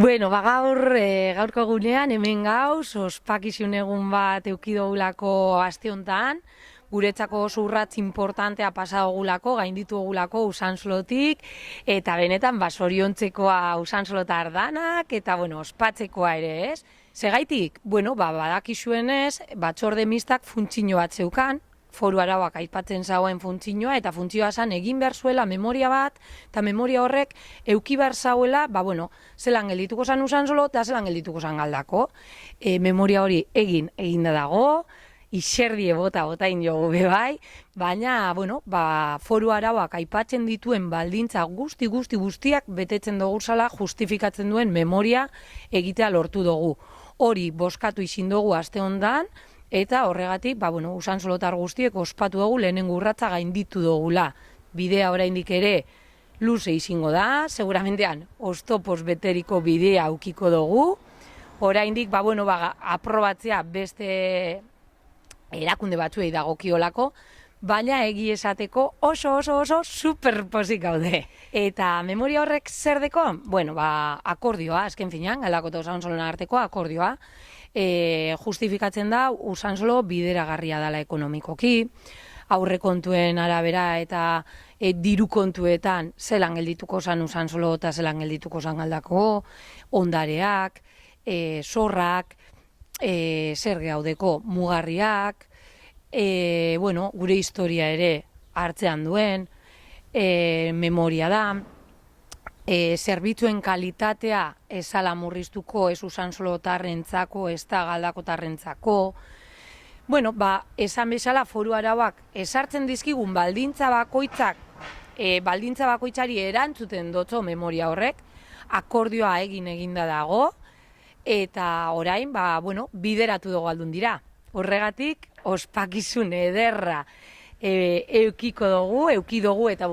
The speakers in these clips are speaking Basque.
Bueno, gaurko egunean hemen gauz, ospakizun egun bat eukidogulako aste hontan, guretzako oso urrats importantea pasa dugulako, gainditu dugulako Usansolotik, eta benetan zoriontzekoa Usansolotar danak, eta ospatzekoa ere, ez? Segaitik, badakizuenez, batzorde mistak funtzio bat zeukan, foru arauak aipatzen zauen funtzioa, eta funtzioa zen egin behar zuela memoria bat, eta memoria horrek euki behar zauela, zelan geldituko zan Usansolo, eta zelan geldituko zan Galdako. Memoria hori eginda dago, iserdie botain jogu bebai, baina, foru arauak aipatzen dituen baldintza guztiak betetzen dugu zala justifikatzen duen memoria egitea lortu dugu. Hori boskatu izin dugu aste hondan, eta horregatik, Usansolotar guztiek ospatu dugu lehenengo urratsa gainditu dugula. Bidea oraindik ere luze izango da, seguramentean oztopoz beteriko bidea aukiko dugu. Oraindik, aprobatzea beste erakunde batzuei dagokiolako, baina egi esateko oso superpozik gaude. Eta memoria horrek zer deko? Akordioa, azken finean, Galdako eta Usansoloen arteko akordioa. Justifikatzen da Usansolo bideragarria dela ekonomikoki, aurrekontuen arabera eta diru kontuetan zelan geldituko zan Usansolo eta zelan geldituko zan Galdako, ondareak, zorrak, zer gaudeko mugarriak, gure historia ere hartzean duen, memoria da, zerbitzuen kalitatea ezala murriztuko ez Usansolotarrentzako, ez da Galdakotarrentzako. Esan bezala foru arauak ezartzen dizkigun baldintza bakoitzari erantzuten dotzo memoria horrek, akordioa eginda dago, eta orain, bideratu dugu aldun dira. Horregatik, ospakizun ederra euki dugu eta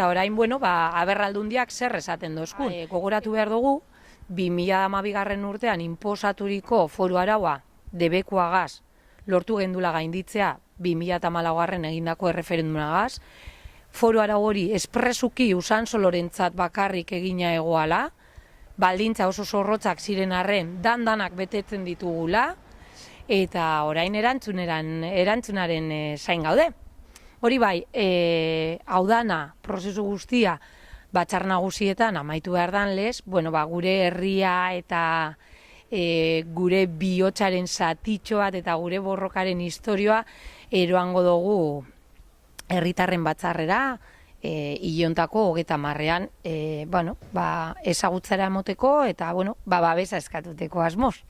orain, aberraldundiak zer esaten dozkun. Gogoratu behar dugu, 2012 urtean inposaturiko foru araua debekuagaz lortu gendula gainditzea 2014 egindako erreferendumagaz. Foru arau hori espresuki Usansolorentzat bakarrik egina egoala, baldintza oso zorrotzak ziren arren danak betetzen ditugula, eta orain erantzunaren zain gaude. Hori bai, hau dana, prozesu guztia, batzar nagusietan amaitu behar dan lez, gure herria eta gure bihotzaren zatitxo bat eta gure borrokaren historioa eroango dugu herritarren batzarrera, iliontako 30ean, ezagutzara emoteko eta babesa eskatuteko asmoz.